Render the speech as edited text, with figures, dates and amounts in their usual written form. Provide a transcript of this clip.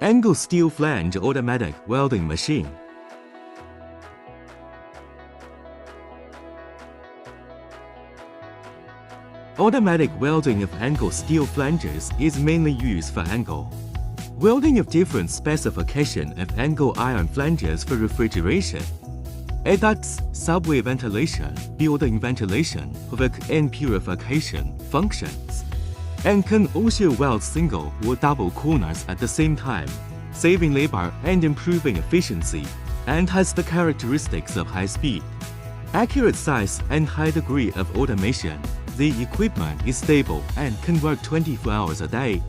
Angle steel flange automatic welding machine. Automatic welding of angle steel flanges is mainly used for angle welding of different specification of angle iron flanges for refrigeration, air ducts, subway ventilation, building ventilation, HVAC and purification functions, and can also weld single or double corners at the same time, saving labor and improving efficiency, and has the characteristics of high speed, accurate size, and high degree of automation. The equipment is stable and can work 24 hours a day.